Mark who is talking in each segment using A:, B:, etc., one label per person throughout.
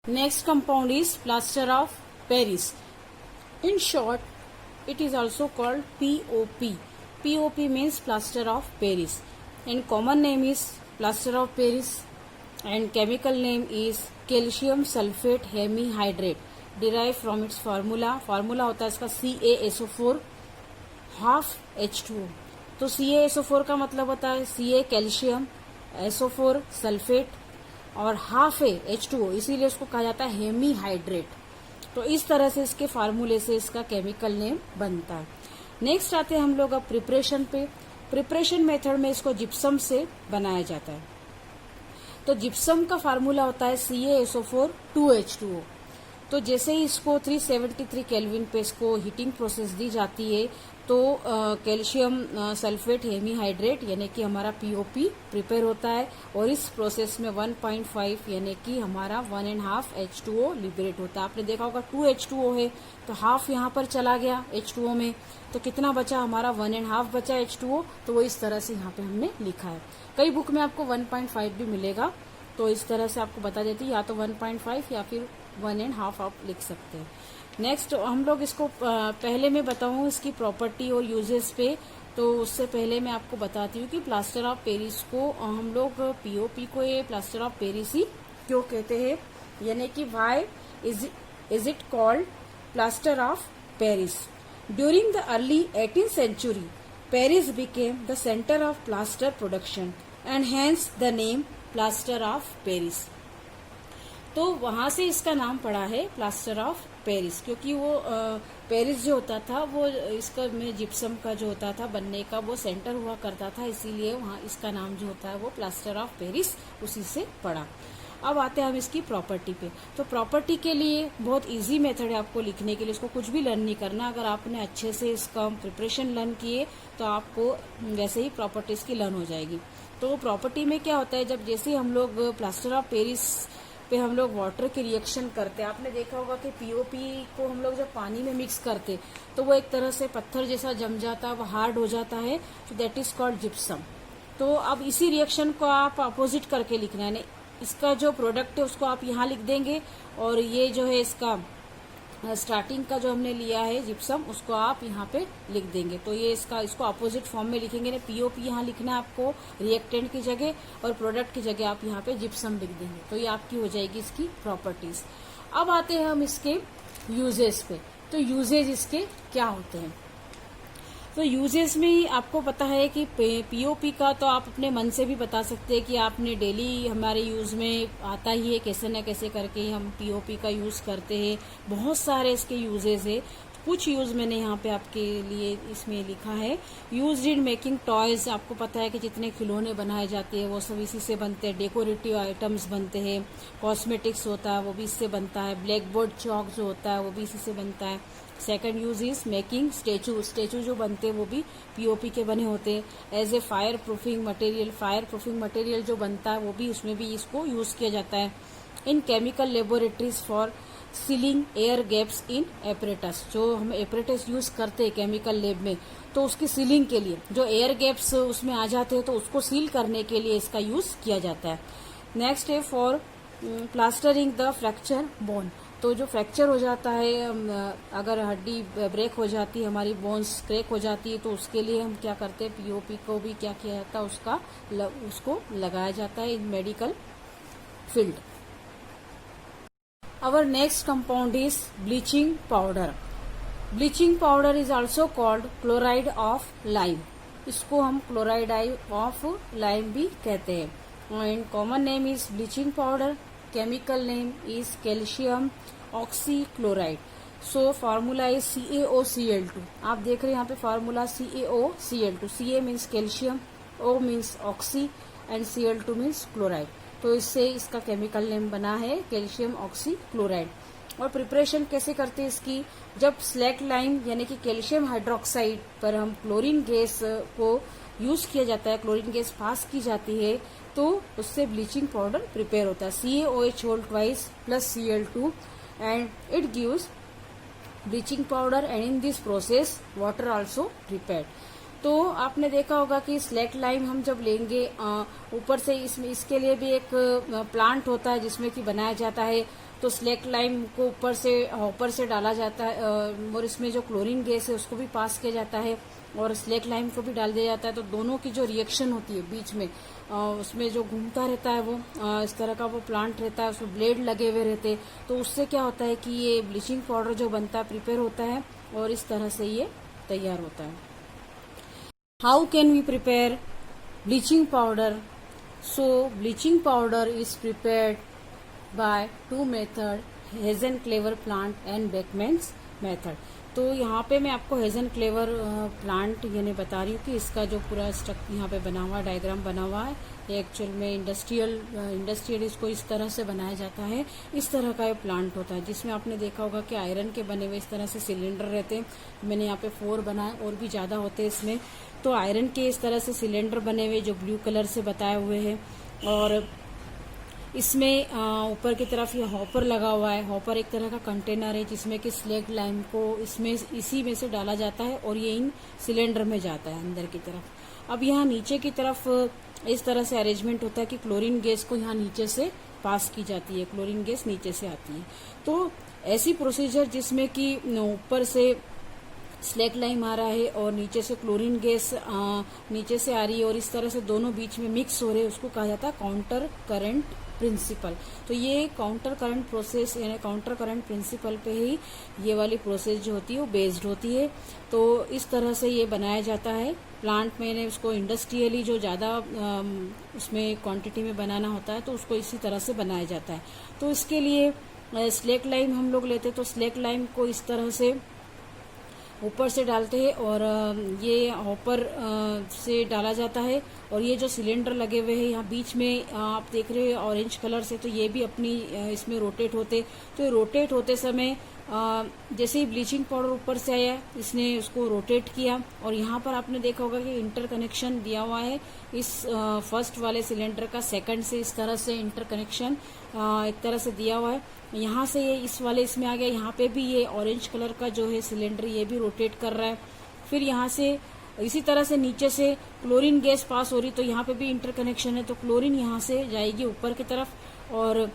A: Next compound is plaster of Paris. In short, it is also called POP. POP means plaster of Paris. And common name is plaster of Paris. And chemical name is calcium sulfate hemihydrate. Derived from its formula. Formula होता है इसका CaSO4 half H2O. तो CaSO4 का मतलब होता है Ca calcium, SO4 sulphate और half है H2O, इसीलिए उसको कहा जाता है हेमीहाइड्रेट। तो इस तरह से इसके फार्मूले से इसका केमिकल नेम बनता है। नेक्स्ट आते हैं हम लोग अब प्रिपरेशन पे। प्रिपरेशन मेथड में इसको जिप्सम से बनाया जाता है। तो जिप्सम का फार्मूला होता है CaSO4 2H2O। तो जैसे ही इसको 373 केल्विन पे इसको हीटिंग प्रोसेस दी जाती है तो कैल्शियम सल्फेट हेमीहाइड्रेट यानी कि हमारा POP प्रिपेयर होता है और इस प्रोसेस में 1.5 यानी कि हमारा 1.5 H2O लिबरेट होता है। आपने देखा होगा 2H2O है तो हाफ यहाँ पर चला गया H2O में, तो कितना बचा हमारा 1.5 बचा H2O। तो वो इस तरह से यहाँ पे हमने लिखा है। कई बुक में आपको 1.5 भी मिलेगा, तो इस तरह से आपको बता देती है या तो 1.5 या फिर 1.5 आप लिख सकते हैं। नेक्स्ट हम लोग इसको पहले मैं बताऊं इसकी प्रॉपर्टी और यूजेस पे। तो उससे पहले मैं आपको बताती हूँ कि प्लास्टर ऑफ पेरिस को हम लोग POP को ये प्लास्टर ऑफ पेरिस ही क्यों कहते हैं, यानी कि why is it called plaster of Paris. During the early 18th century Paris became the centre of plaster production and hence the name plaster of Paris. तो वहां से इसका नाम पड़ा है प्लास्टर ऑफ पेरिस, क्योंकि वो पेरिस जो होता था वो इसका में जिप्सम का जो होता था बनने का वो सेंटर हुआ करता था, इसीलिए वहां इसका नाम जो होता है वो प्लास्टर ऑफ पेरिस उसी से पड़ा। अब आते हैं हम इसकी प्रॉपर्टी पे। तो प्रॉपर्टी के लिए बहुत इजी मेथड है आपको लिखने के लिए, इसको कुछ भी लर्न नहीं करना। अगर आपने अच्छे से इसका प्रिपरेशन लर्न किए तो आपको वैसे ही प्रॉपर्टीज की लर्न हो जाएगी। तो प्रॉपर्टी में क्या होता है, जब जैसे हम लोग प्लास्टर ऑफ पेरिस पे हम लोग वाटर की रिएक्शन करते हैं, आपने देखा होगा कि POP को हम लोग जब पानी में मिक्स करते तो वो एक तरह से पत्थर जैसा जम जाता है, वो हार्ड हो जाता है, तो दैट इज कॉल्ड जिप्सम। तो अब इसी रिएक्शन को आप अपोजिट करके लिखना है, इसका जो प्रोडक्ट है उसको आप यहाँ लिख देंगे और ये जो है इसका स्टार्टिंग का जो हमने लिया है जिप्सम उसको आप यहाँ पे लिख देंगे। तो ये इसको अपोजिट फॉर्म में लिखेंगे ना, POP यहाँ लिखना है आपको रिएक्टेंट की जगह और प्रोडक्ट की जगह आप यहाँ पे जिप्सम लिख देंगे। तो ये आपकी हो जाएगी इसकी प्रॉपर्टीज। अब आते हैं हम इसके यूजेस पे। तो यूजेज इसके क्या होते हैं, तो यूजेस में ही आपको पता है कि POP का तो आप अपने मन से भी बता सकते हैं कि आपने डेली हमारे यूज में आता ही है, कैसे न कैसे करके हम POP का यूज करते हैं। बहुत सारे इसके यूजेस है, कुछ यूज मैंने यहाँ पे आपके लिए इसमें लिखा है। यूज इन मेकिंग टॉयज, आपको पता है कि जितने खिलौने बनाए जाते हैं वो सब इसी से बनते हैं। डेकोरेटिव आइटम्स बनते हैं, कॉस्मेटिक्स होता है वो भी इससे बनता है, ब्लैक बोर्ड चौक जो होता है वो भी इसी से बनता है। Second use is making statue, statue जो बनते हैं वो भी POP के बने होते हैं। As a fire proofing material, fire proofing material जो बनता है वो भी उसमें भी इसको यूज किया जाता है। इन chemical laboratories for ceiling air gaps in apparatus, जो हम एपरेटस यूज करते हैं केमिकल लैब में तो उसकी सीलिंग के लिए जो एयर गैप्स उसमें आ जाते हैं तो उसको सील करने के लिए इसका यूज किया जाता है। नेक्स्ट है for plastering the fracture bone, तो जो फ्रैक्चर हो जाता है, अगर हड्डी ब्रेक हो जाती है, हमारी बोन्स क्रैक हो जाती है, तो उसके लिए हम क्या करते हैं, POP को भी क्या किया जाता है उसको लगाया जाता है इन medical field. Our next compound is bleaching powder. Bleaching powder is also called chloride of lime. इसको हम chloride of lime भी कहते हैं। And common name is bleaching powder. Chemical name is calcium oxychloride. So formula is CaOCl2. आप देख रहे हैं यहाँ पे formula CaOCl2. Ca means calcium, O means oxy and Cl2 means chloride. तो इससे इसका केमिकल नेम बना है कैल्शियम ऑक्सीक्लोराइड। और प्रिपरेशन कैसे करते हैं इसकी, जब स्लैक लाइम यानी कि कैल्शियम हाइड्रोक्साइड पर हम क्लोरीन गैस को यूज किया जाता है, क्लोरीन गैस पास की जाती है तो उससे ब्लीचिंग पाउडर प्रिपेयर होता है। CaOH whole twice plus Cl2 and it gives bleaching powder and in this process water also prepared। तो आपने देखा होगा कि स्लैक लाइम हम जब लेंगे ऊपर से इसमें इसके लिए भी एक प्लांट होता है जिसमें कि बनाया जाता है तो स्लेक लाइम को ऊपर से डाला जाता है और इसमें जो क्लोरीन गैस है उसको भी पास किया जाता है और स्लेक लाइम को भी डाल दिया जाता है। तो दोनों की जो रिएक्शन होती है बीच में उसमें जो घूमता रहता है वो इस तरह का वो प्लांट रहता है, उसमें ब्लेड लगे हुए रहते हैं। तो उससे क्या होता है कि ये ब्लीचिंग पाउडर जो बनता है प्रिपेयर होता है और इस तरह से ये तैयार होता है। How can we prepare bleaching powder? So bleaching powder is prepared by two method, Hasenclever plant and Beckmann's method. तो यहाँ पे मैं आपको हेज़न-क्लेवर प्लांट यानी बता रही हूँ कि इसका जो पूरा स्ट्रक्चर यहाँ पे बना हुआ डायग्राम बना हुआ है, ये एक्चुअल में इंडस्ट्रियल इसको इस तरह से बनाया जाता है। इस तरह का ये प्लांट होता है जिसमें आपने देखा होगा कि आयरन के बने हुए इस तरह से सिलेंडर रहते हैं। मैंने यहाँ पे 4 बनाए, और भी ज्यादा होते हैं इसमें। तो आयरन के इस तरह से सिलेंडर बने हुए जो ब्लू कलर से बताए हुए हैं, और इसमें ऊपर की तरफ ये हॉपर लगा हुआ है। हॉपर एक तरह का कंटेनर है जिसमें कि स्लेक लाइम को इसी में से डाला जाता है और ये इन सिलेंडर में जाता है अंदर की तरफ। अब यहाँ नीचे की तरफ इस तरह से अरेंजमेंट होता है कि क्लोरीन गैस को यहाँ नीचे से पास की जाती है, क्लोरीन गैस नीचे से आती है। तो ऐसी प्रोसीजर जिसमें कि ऊपर से स्लेक लाइम आ रहा है और नीचे से क्लोरीन गैस नीचे से आ रही है और इस तरह से दोनों बीच में मिक्स हो रहे हैं, उसको कहा जाता है काउंटर करंट प्रिंसिपल। तो ये काउंटर करंट प्रोसेस यानी काउंटर करंट प्रिंसिपल पे ही ये वाली प्रोसेस जो होती है वो बेस्ड होती है। तो इस तरह से ये बनाया जाता है प्लांट में। उसको इंडस्ट्रियली जो ज़्यादा उसमें क्वांटिटी में बनाना होता है तो उसको इसी तरह से बनाया जाता है। तो इसके लिए स्लेक लाइम हम लोग लेते हैं, तो स्लेक लाइम को इस तरह से ऊपर से डालते हैं और ये हॉपर से डाला जाता है। और ये जो सिलेंडर लगे हुए हैं यहाँ बीच में आप देख रहे हो ऑरेंज कलर से, तो ये भी अपनी इसमें रोटेट होते। तो ये रोटेट होते समय जैसे ही ब्लीचिंग पाउडर ऊपर से आया इसने उसको रोटेट किया, और यहाँ पर आपने देखा होगा कि इंटर कनेक्शन दिया हुआ है इस फर्स्ट वाले सिलेंडर का सेकंड से। इस तरह से इंटर कनेक्शन एक तरह से दिया हुआ है। यहाँ से ये इस वाले इसमें आ गया, यहाँ पे भी ये ऑरेंज कलर का जो है सिलेंडर ये भी रोटेट कर रहा है। फिर यहाँ से इसी तरह से नीचे से क्लोरीन गैस पास हो रही, तो यहाँ पे भी इंटर कनेक्शन है। तो क्लोरीन यहाँ से जाएगी ऊपर की तरफ और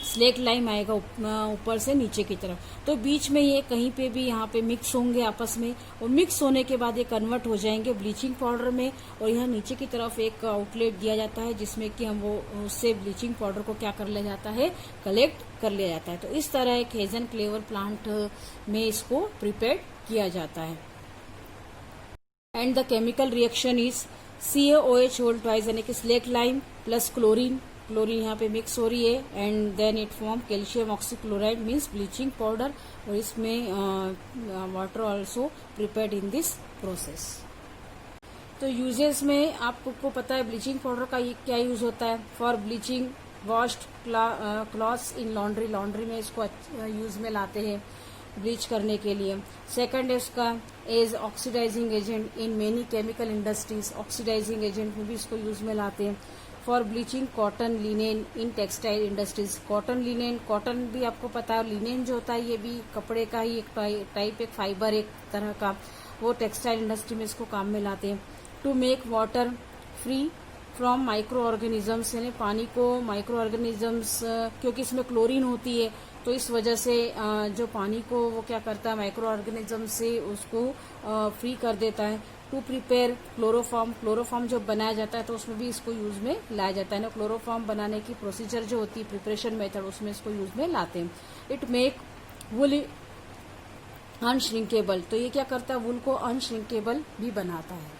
A: स्लेक लाइम आएगा ऊपर से नीचे की तरफ। तो बीच में ये कहीं पे भी यहाँ पे मिक्स होंगे आपस में, और मिक्स होने के बाद ये कन्वर्ट हो जाएंगे ब्लीचिंग पाउडर में। और यहाँ नीचे की तरफ एक आउटलेट दिया जाता है जिसमें कि हम वो उससे ब्लीचिंग पाउडर को क्या कर लिया जाता है, कलेक्ट कर लिया जाता है। तो इस तरह एक हेज़न-क्लेवर प्लांट में इसको प्रिपेयर किया जाता है। And the chemical reaction is CaOH whole twice, यानी कि स्लेक लाइम प्लस क्लोरीन यहाँ पे मिक्स हो रही है, and then it form calcium oxychloride means bleaching powder. और इसमें water also prepared in this process. तो यूजेस में आपको पता है ब्लीचिंग पाउडर का क्या यूज होता है। For bleaching washed clothes in laundry में इसको यूज में लाते हैं ब्लीच करने के लिए। सेकंड है उसका as oxidising agent in many chemical industries, oxidising agent में भी इसको यूज में लाते हैं। For bleaching cotton linen in textile industries, cotton linen, cotton भी आपको पता है, लिनेन जो होता है ये भी कपड़े का ही एक टाइप, एक फाइबर एक तरह का, वो टेक्सटाइल इंडस्ट्री में इसको काम में लाते हैं। To make water free from microorganisms, यानी पानी को माइक्रो ऑर्गेनिजम्स, क्योंकि इसमें क्लोरीन होती है तो इस वजह से जो पानी को वो क्या करता है माइक्रो ऑर्गेनिज्म से उसको फ्री कर देता है। टू प्रिपेयर क्लोरोफॉर्म जब बनाया जाता है तो उसमें भी इसको यूज में लाया जाता है ना। क्लोरोफॉर्म बनाने की प्रोसीजर जो होती है, प्रिपरेशन मेथड, उसमें इसको यूज में लाते हैं। इट मेक वुल अनश्रिंकेबल, तो ये क्या करता है, वुल को अनश्रिंकेबल भी बनाता है।